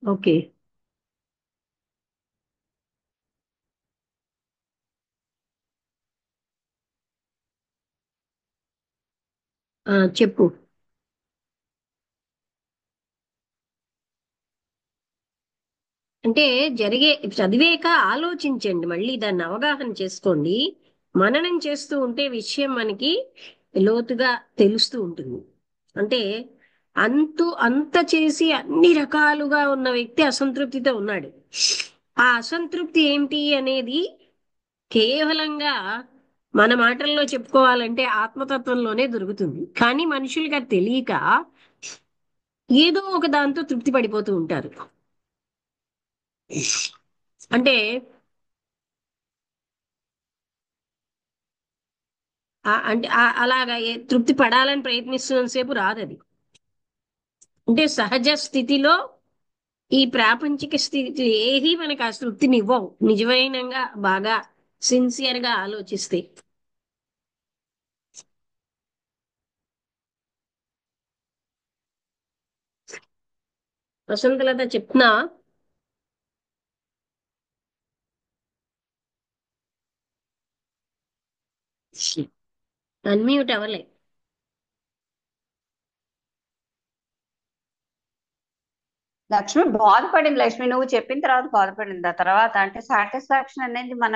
Okay. చెప్పు. అంటే చదివేక ఆలోచించండి, మళ్ళీ దాన్ని అవగాహన చేసుకోండి. మననం చేస్తూ ఉంటే విషయం మనకి లోతుగా తెలుస్తూ ఉంటుంది. అంటే అంత చేసి అన్ని రకాలుగా ఉన్న వ్యక్తి అసంతృప్తితో ఉన్నాడు. ఆ అసంతృప్తి ఏంటి అనేది కేవలంగా మన మాటల్లో చెప్పుకోవాలంటే ఆత్మతత్వంలోనే దొరుకుతుంది. కానీ మనుషులుగా తెలియక ఏదో ఒక దాంతో తృప్తి పడిపోతూ ఉంటారు. అంటే అలాగా తృప్తి పడాలని ప్రయత్నిస్తున్నంతసేపు రాదు అది. అంటే సహజ స్థితిలో ఈ ప్రాపంచిక స్థితి ఏది మనకు ఆ తృప్తిని ఇవ్వవు, నిజమైనగా బాగా సిన్సియర్ గా ఆలోచిస్తే. వసంతలత చెప్తున్నా. అన్మ్యూట్ అవ్వలే. లక్ష్మి బాధపడింది. లక్ష్మి నువ్వు చెప్పిన తర్వాత బాధపడింది. ఆ తర్వాత అంటే సాటిస్ఫాక్షన్ అనేది మన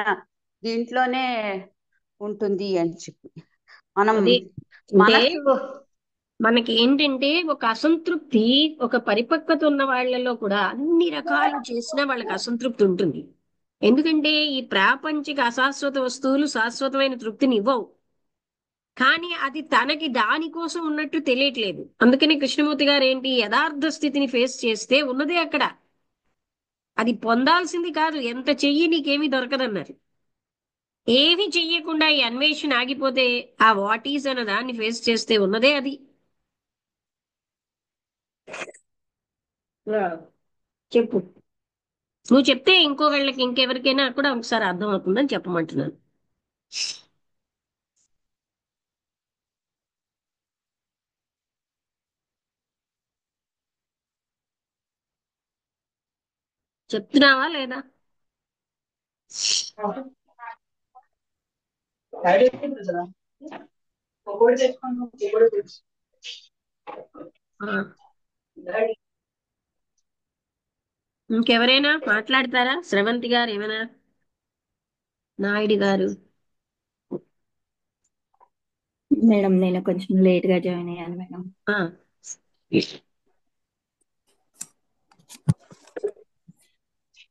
దీంట్లోనే ఉంటుంది అని చెప్పి మనం అదే. అంటే మనస్సు. మనకి ఏంటంటే ఒక అసంతృప్తి, ఒక పరిపక్వత ఉన్న వాళ్ళలో కూడా అన్ని రకాలు చేసినా వాళ్ళకి అసంతృప్తి ఉంటుంది. ఎందుకంటే ఈ ప్రాపంచిక అశాశ్వత వస్తువులు శాశ్వతమైన తృప్తిని ఇవ్వవు. కానీ అది తనకి దానికోసం ఉన్నట్టు తెలియట్లేదు. అందుకని కృష్ణమూర్తి గారు ఏంటి, యథార్థ స్థితిని ఫేస్ చేస్తే ఉన్నదే అక్కడ. అది పొందాల్సింది కాదు, ఎంత చెయ్యి నీకేమీ దొరకదన్నారు. ఏమీ చెయ్యకుండా ఈ అన్వేషణ ఆగిపోతే ఆ వాట్ ఈజ్ అన్న దాన్ని ఫేస్ చేస్తే ఉన్నదే అది. ఆ, చెప్పు. నువ్వు చెప్తే ఇంకొకళ్ళకి ఇంకెవరికైనా కూడా ఒకసారి అర్థం అవుతుందని చెప్పమంటున్నాను. చెప్తున్నావా లేదా? ఆ, ఇంకెవరైనా మాట్లాడతారా? స్రవంతి గారు ఏమైనా? నాయుడు గారు? మేడం నేను కొంచెం లేట్ గా జాయిన్ అయ్యాను మేడం. ఆ,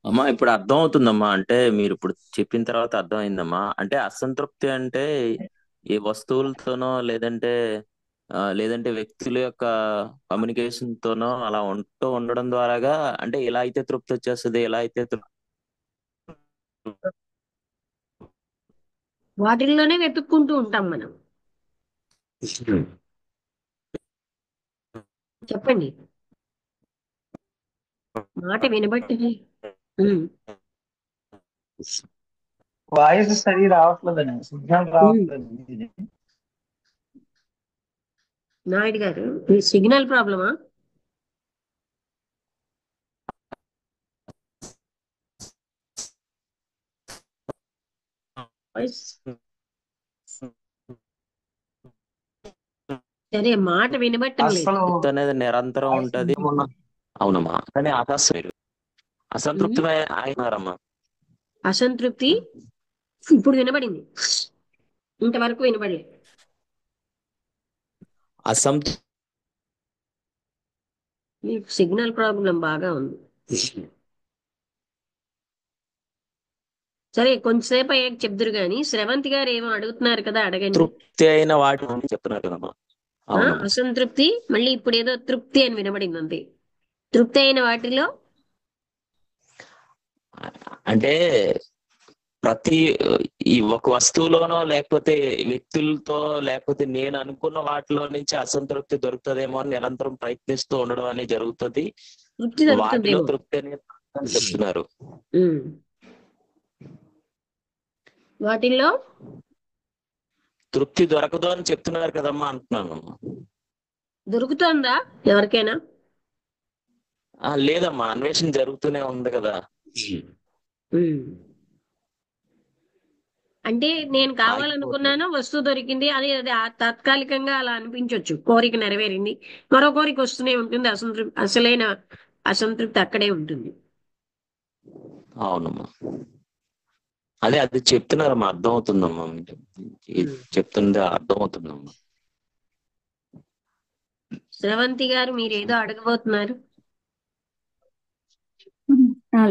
అమ్మా ఇప్పుడు అర్థం అవుతుందమ్మా. అంటే మీరు ఇప్పుడు చెప్పిన తర్వాత అర్థం అయిందమ్మా. అంటే అసంతృప్తి అంటే ఏ వస్తువులతోనో లేదంటే వ్యక్తుల యొక్క కమ్యూనికేషన్ తోనో అలా ఉంటూ ఉండడం ద్వారాగా, అంటే ఇలా అయితే తృప్తి వచ్చేస్తుంది, ఇలా అయితే వాటిల్లోనే వెతుక్కుంటూ ఉంటాం మనం. చెప్పండి. మాట వినబట్టి. ఉమ్, వాయిస్ సరి రావట్లేదండి, సిగ్నల్ ఉమ్. రావట్లేదు. నాయుడు గారు, మీ సిగ్నల్ ప్రాబ్లమా? వాయిస్ సరే, మాట వినబట్టం లేదు. అసలు తృప్తి అనేది నిరంతరం ఉంటది. అవునమ్మా. కానీ అసంతృప్తి అయినారమ్మా. అసంతృప్తి ఇప్పుడు వినబడింది, ఇంతవరకు వినబడలేదు. అసంతృప్తి మీకు సిగ్నల్ ప్రాబ్లం బాగా ఉంది. సరే, కొంచెంసేపు అయ్యాక చెప్దురు గాని, స్రవంతి గారు ఏమో అడుగుతున్నారు కదా, అడగండి. అయిన వాటి గురించి చెప్తున్నారు కదమ్మా. అవునమ్మా. అసంతృప్తి, మళ్ళీ ఇప్పుడు ఏదో తృప్తి అని వినబడింది అంతే. తృప్తి అయిన వాటిలో అంటే ప్రతి ఈ ఒక వస్తువులోనో లేకపోతే వ్యక్తులతో లేకపోతే నేను అనుకున్న వాటిలో నుంచి అసంతృప్తి దొరుకుతుందేమో అని నిరంతరం ప్రయత్నిస్తూ ఉండడం అనేది జరుగుతుంది. తృప్తి వాటిలో దొరుకుతుందేమో. తృప్తి అనేది చెప్తున్నారు. ఉమ్. వాటిల్లో తృప్తి దొరకదు అని చెప్తున్నారు కదమ్మా అంటున్నాను. దొరుకుతోందా ఎవరికైనా? లేదమ్మా, అన్వేషణ జరుగుతూనే ఉంది కదా. ఉమ్. అంటే నేను ఆగిపోవట్లేదు. కావాలనుకున్నాను, వస్తువు దొరికింది, అది అది తాత్కాలికంగా అలా అనిపించవచ్చు, కోరిక నెరవేరింది, మరో కోరిక వస్తూనే ఉంటుంది, అసలైన అసంతృప్తి అక్కడే ఉంటుంది. అవునమ్మా, అదే అది చెప్తున్నారమ్మా, అర్థం అవుతుందమ్మా. చెప్తుంటే అర్థం అవుతుందమ్మా. స్రవంతి గారు మీరేదో అడగబోతున్నారు.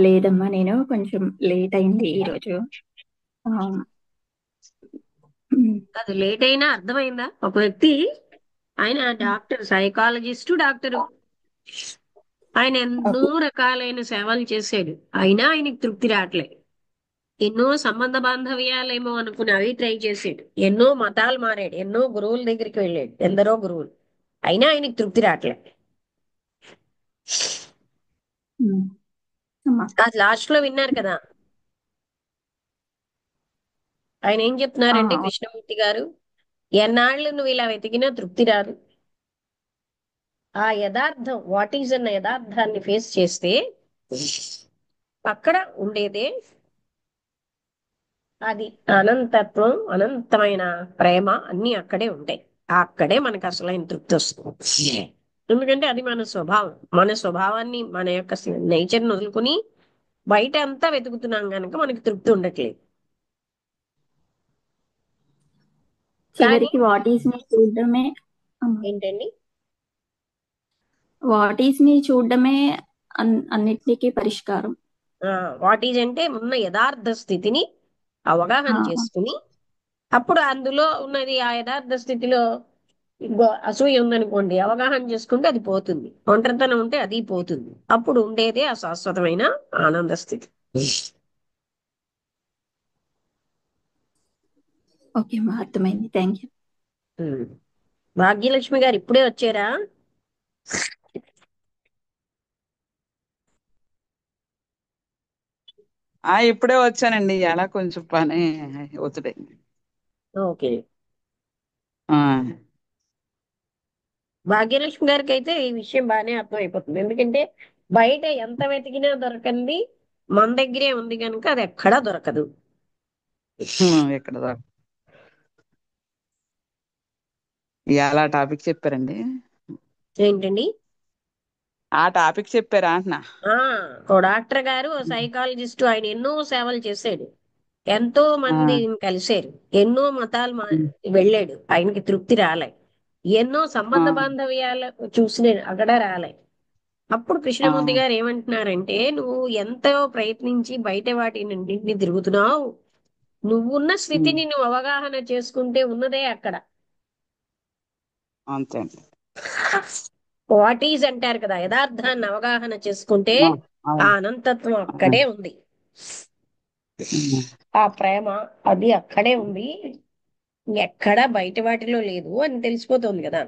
లేదమ్మా, నేను కొంచెం లేట్ అయింది ఈరోజు. ఆ, ఉమ్, అది లేట్ అయినా అర్థమైందా? ఒక వ్యక్తి, ఆయన డాక్టర్, సైకాలజిస్టు డాక్టరు, ఆయన ఎన్నో ఓకే. రకాలైన సేవలు చేశాడు, అయినా ఆయనకి తృప్తి రావట్లే. ఎన్నో సంబంధ బాంధవ్యాలేమో అనుకుని అవి ట్రై చేసాడు, ఎన్నో మతాలు మారాడు, ఎన్నో గురువుల దగ్గరికి వెళ్ళాడు, ఎందరో గురువులు, అయినా ఆయనకి తృప్తి రావట్లే. ఉమ్, అమ్మా. అది లాస్ట్ లో విన్నారు కదా, ఆయన ఏం చెప్తున్నారంటే, కృష్ణమూర్తి గారు, ఎన్నాళ్ళు నువ్వు ఇలా వెతికినా తృప్తి రాదు. ఆ యథార్థం, వాట్ ఈజ్ అన్న యథార్థాన్ని ఫేస్ చేస్తే అక్కడ ఉండేదే అది అనంతత్వం, అనంతమైన ప్రేమ, అన్ని అక్కడే ఉంటాయి. అక్కడే మనకు అసలైన తృప్తి వస్తుంది. ఎందుకంటే అది మన స్వభావం. మన స్వభావాన్ని, మన యొక్క నేచర్ని వదులుకుని బయట అంతా వెతుకుతున్నాం కనుక మనకి తృప్తి ఉండట్లేదు. కానీ చివరికి వాట్ ఈస్ ని చూడడమే. ఏంటండి, వాట్ ఈస్ ని చూడడమే అన్నిటికీ పరిష్కారం. వాట్ ఈజ్ అంటే ఉన్న యథార్థ స్థితిని అవగాహన ఆ, చేసుకుని, అప్పుడు అందులో ఉన్నది, ఆ యథార్థ స్థితిలో అసూయ ఉందనుకోండి, అవగాహన చేసుకుంటే అది పోతుంది. ఒంటరితనం ఉంటే అది పోతుంది. అప్పుడు ఉండేదే ఆ శాశ్వతమైన ఆనంద స్థితి. ఓకే అమ్మా, అర్థమైంది. Thank you. ఉమ్. భాగ్యలక్ష్మి గారు ఇప్పుడే వచ్చారా? ఇప్పుడే వచ్చానండి. ఎలా కొంచెం పని ఒత్తిడైంది. ఓకే. ఆ, భాగ్యలక్ష్మి గారికి అయితే ఈ విషయం బాగానే అర్థమైపోతుంది. ఎందుకంటే బయట ఎంత వెతికినా దొరకంది మన దగ్గరే ఉంది కనుక అది ఎక్కడా దొరకదు. ఇక్కడ దాకా ఎలా టాపిక్ చెప్పారండి? ఏంటండి? ఆ టాపిక్ చెప్పారా అంటున్నా. ఓ డాక్టర్ గారు, ఓ సైకాలజిస్ట్, ఆయన ఎన్నో సేవలు చేశాడు, ఎంతో ఆ, మందిని కలిశారు, ఎన్నో మతాలు వెళ్ళాడు, ఆయనకి తృప్తి రాలే. ఎన్నో ఆ, సంబంధ బాంధవ్యాలు చూసిన, అక్కడ రాలే. అప్పుడు ఆ, కృష్ణమూర్తి గారు ఏమంటున్నారంటే, నువ్వు ఎంతో ప్రయత్నించి బయట వాటి నుండి తిరుగుతున్నావు, నువ్వున్న స్థితిని నువ్వు అవగాహన చేసుకుంటే ఉన్నదే అక్కడ. అంతే అండి. వాట్ ఈజ్ అంటారు కదా, యథార్థాన్ని అవగాహన చేసుకుంటే ఆ, ఆ అవును. అనంతత్వం అక్కడే ఉంది. ఆ ప్రేమ అది అక్కడే ఉంది, ఎక్కడా బయట వాటిలో లేదు అని తెలిసిపోతుంది కదా.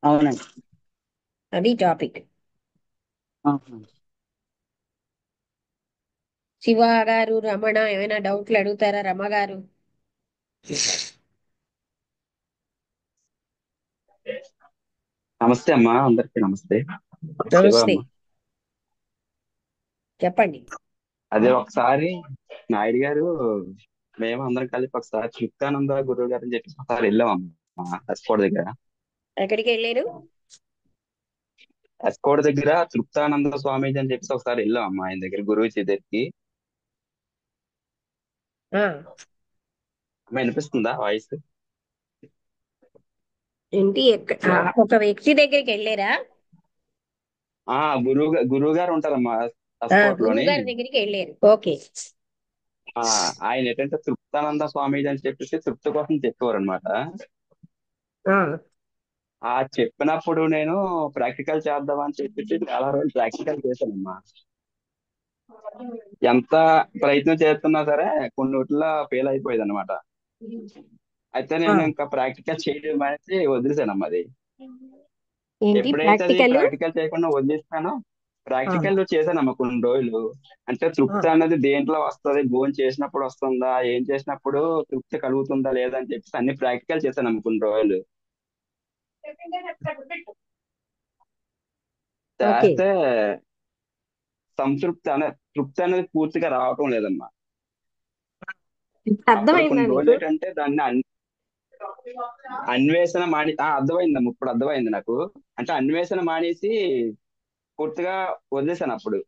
అవునండి. అది టాపిక్. ఆహా. శివ గారు, రమణ ఏమైనా డౌట్లు అడుగుతారా? రమ గారు. నమస్తే అమ్మా, అందరికీ నమస్తే. శివ నమస్తే, అమ్మ. చెప్పండి. అదే ఒకసారి నాయుడు గారు, మేము అందరం కలిపి ఒకసారి చిత్తానంద గురువు గారు అని చెప్పి ఒకసారి వెళ్ళామమ్మా ఎస్కోడ్ దగ్గర. ఎక్కడికి వెళ్ళారు? ఎస్కోడ్ దగ్గర తృప్తానంద స్వామీజీ అని చెప్పి ఒకసారి వెళ్ళామమ్మా ఆయన దగ్గర, గురువు దగ్గరికి. ఆ, అమ్మ వినిపిస్తుందా వాయిస్? ఏంటి, ఒక వ్యక్తి దగ్గరికి వెళ్ళారా? గురువు గారు ఉంటారమ్మా ఎస్కోట్ గురువు లోని. గారి దగ్గరికి వెళ్ళారు, ఓకే. ఆ ఆయన ఏంటంటే తృప్తానంద స్వామీజీ అని చెప్పేసి తృప్తి కోసం చెప్పేవారు అనమాట. ఆ, ఆ చెప్పినప్పుడు నేను ప్రాక్టికల్ చేద్దామని చెప్పేసి చాలా రోజులు ప్రాక్టికల్ చేశానమ్మా. ఎంత ప్రయత్నం చేస్తున్నా సరే కొన్నిట్లో ఫెయిల్ అయిపోయేది అనమాట. అయితే ఆ. నేను ఇంకా ప్రాక్టికల్ చేయడం మానేసి వదిలేసానమ్మా అది. ఏంటి ఎప్పుడైతే అది ప్రాక్టికల్? ప్రాక్టికల్ చేయకుండా వదిలేస్తానో, ప్రాక్టికల్ చేశానమ్మా కొన్ని రోజులు. అంటే తృప్తి అన్నది దేంట్లో వస్తుంది, భోజనం చేసినప్పుడు వస్తుందా, ఏం చేసినప్పుడు తృప్తి కలుగుతుందా లేదా అని చెప్పేసి అన్ని ప్రాక్టికల్ చేశానమ్మా కొన్ని రోజులు. ఓకే, చేస్తే తృప్తి అనేది పూర్తిగా రావటం లేదమ్మా. ఇప్పుడు అప్పుడు అర్థమైందా కొన్ని రోజులు మీకు? ఏంటంటే దాన్ని అన్వేషణ మాని అర్థమైందమ్మా, ఇప్పుడు అర్థమైంది నాకు. అంటే అన్వేషణ మానేసి పూర్తిగా వదిలేశాను అప్పుడు.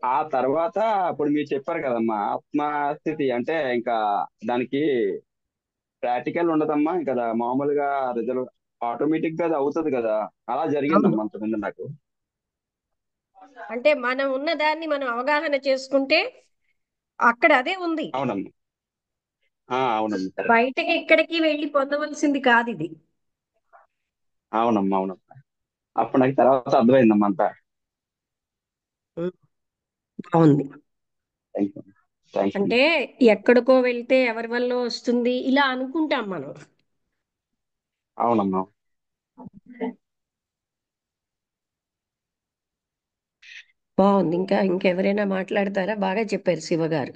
ఆ తర్వాత అప్పుడు మీరు చెప్పారు కదమ్మా ఆత్మస్థితి అంటే ఇంకా దానికి ప్రాక్టికల్ ఉండదమ్మా, ఇంకా మామూలుగా రిజల్ట్ ఆటోమేటిక్ గా అది అవుతుంది కదా. అలా అవును. జరిగిందమ్మా అంతకుముందు నాకు. అంటే మనం ఉన్న దాన్ని మనం అవగాహన చేసుకుంటే అక్కడ అదే ఉంది. అవునమ్మా. అవునమ్మా, కరెక్ట్. బయటకి ఎక్కడికి వెళ్ళి పొందవలసింది కాదు ఇది. అవునమ్మా, అవునమ్మా. అప్పుడు నాకు తర్వాత అర్థమైందమ్మా అంతా. ఉం. బాగుంది. Thank you. థ్యాంక్స్ అండి. అంటే ఎక్కడికో వెళ్తే ఎవరి వల్ల వస్తుంది ఇలా అనుకుంటాం మనం. అవునమ్మా. బాగుంది. ఇంకెవరైనా మాట్లాడతారా? బాగా చెప్పారు శివ గారు.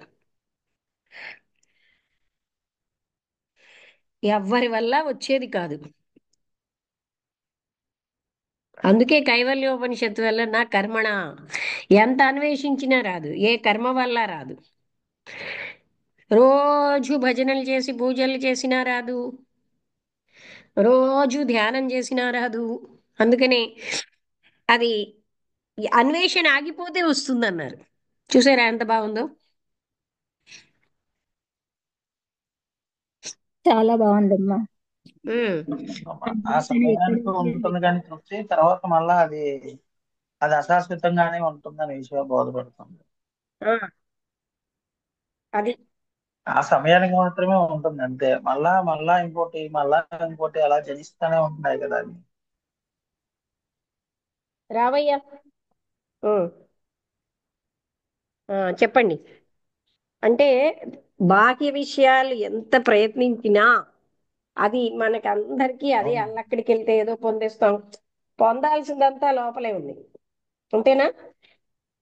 ఎవ్వరి వల్ల వచ్చేది కాదు. అందుకే కైవల్యోపనిషత్తు వల్ల నా కర్మణ ఎంత అన్వేషించినా రాదు, ఏ కర్మ వల్ల రాదు. రోజు భజనలు చేసి పూజలు చేసినా రాదు, రోజు ధ్యానం చేసినా రాదు. అందుకనే అది అన్వేషణ ఆగిపోతే వస్తుందన్నారు. చూసారా ఎంత బాగుందో? చాలా బాగుందమ్మా. ఉమ్. ఆ అన్వేషణ ఎక్కడి సమయానికి నుంచి ఉంటుంది కానీ తృప్తి తర్వాత మళ్ళా అది అది అశాశ్వతంగానే ఉంటుందని విషయం బోధపడుతుంది. ఆ, అది ఆ సమయానికి మాత్రమే ఉంటుంది అంతే. మళ్ళా మళ్ళా ఇంకోటి మళ్ళా ఇంకోటి అలా జనిస్తూనే ఉంటున్నాయి కదా అవి. రావయ్యా. ఉమ్. చెప్పండి. అంటే బాహ్య విషయాలు ఎంత ప్రయత్నించినా అది మనకి అందరికీ అదే అవును. అల్లక్కడికి వెళ్తే ఏదో పొందేస్తాం. పొందాల్సిందంతా లోపలే ఉంది. అంతేనా?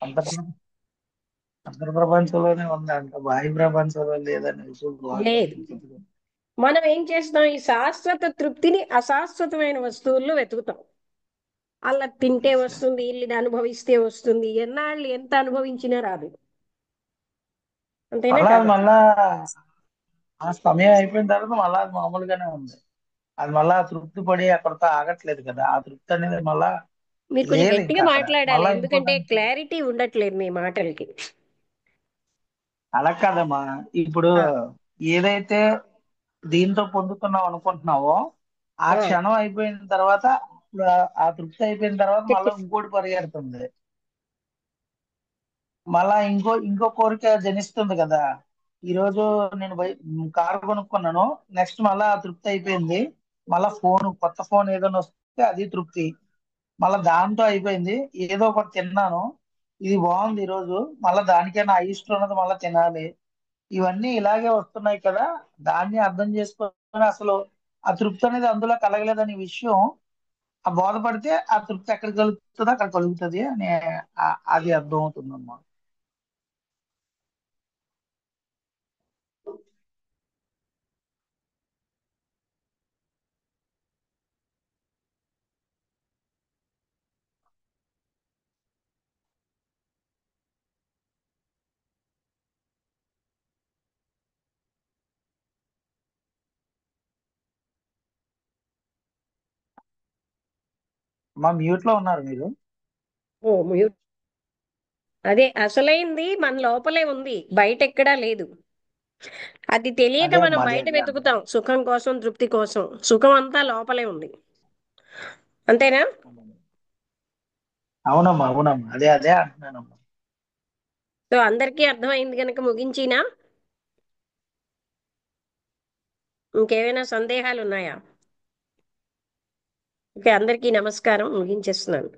అంతర్ అంతర్ప్రపంచంలోనే ఉంది, అంత బాహ్య ప్రపంచంలో లేదని విషయం లేదు. బోధపడుతుంది. మనం ఏం చేస్తాం? ఈ శాశ్వత తృప్తిని అశాశ్వతమైన వస్తువుల్లో వెతుకుతాం. అలా తింటే వస్తుంది, ఇల్లు అనుభవిస్తే వస్తుంది. ఎన్నాళ్ళు ఎంత అనుభవించినా రాదు. అంతేనా మళ్ళా అది కదా? మళ్ళా ఆ సమయం అయిపోయిన తర్వాత మళ్ళా అది మామూలుగానే ఉంది. అది మళ్ళా తృప్తి పడి అక్కడితో ఆగట్లేదు కదా. ఆ తృప్తి అనేది మళ్ళా మీరు కొంచెం లేదు గట్టిగా ఇంకా అక్కడ. మాట్లాడాలి, మళ్ళా ఎందుకంటే ఇంకోటి క్లారిటీ ఉండట్లేదు మీ మాటలకి. అలా కాదమ్మా. ఇప్పుడు ఆ, ఏదైతే దీంతో పొందుతున్నావు అనుకుంటున్నావో ఆ ఆ, క్షణం అయిపోయిన తర్వాత ఇప్పుడు ఆ తృప్తి అయిపోయిన తర్వాత మళ్ళీ చెప్పు. ఇంకోటి పరిగెడుతుంది. మళ్ళా ఇంకో కోరిక జనిస్తుంది కదా. ఈ రోజు నేను కారు కొనుక్కున్నాను, నెక్స్ట్ మళ్ళా ఆ తృప్తి అయిపోయింది. మళ్ళా కొత్త ఫోన్ ఏదైనా వస్తే అది తృప్తి. మళ్ళా దాంతో అయిపోయింది. ఏదో ఒకటి తిన్నాను, ఇది బాగుంది ఈ రోజు, మళ్ళా దానికైనా అయిష్టం ఉన్నది మళ్ళీ తినాలి. ఇవన్నీ ఇలాగే వస్తున్నాయి కదా. దాన్ని అర్థం చేసుకొని అసలు ఆ తృప్తి అనేది అందులో కలగలేదనే విషయం ఆ బోధపడితే ఆ తృప్తి ఎక్కడ కలుగుతుందో అక్కడ కలుగుతుంది అని అది అర్థం అవుతుందమ్మా. మా మ్యూట్ లో ఉన్నారు మీరు. ఓ మ్యూట్. అదే అసలైంది మన లోపలే ఉంది, బయట ఎక్కడా లేదు. అది తెలియక అదే మనం అమ్మా, అదే బయట అదే అర్థం. వెతుకుతాం సుఖం కోసం, తృప్తి కోసం. సుఖం అంతా లోపలే ఉంది. అంతేనా? అవునమ్మా, అవునమ్మా, అదే అదే అంటున్నానమ్మా. సో అందరికీ అర్థమైంది కనుక ముగించినా? ఇంకేమైనా సందేహాలు ఉన్నాయా? ఓకే, అందరికీ నమస్కారం, ముగించేస్తున్నాను.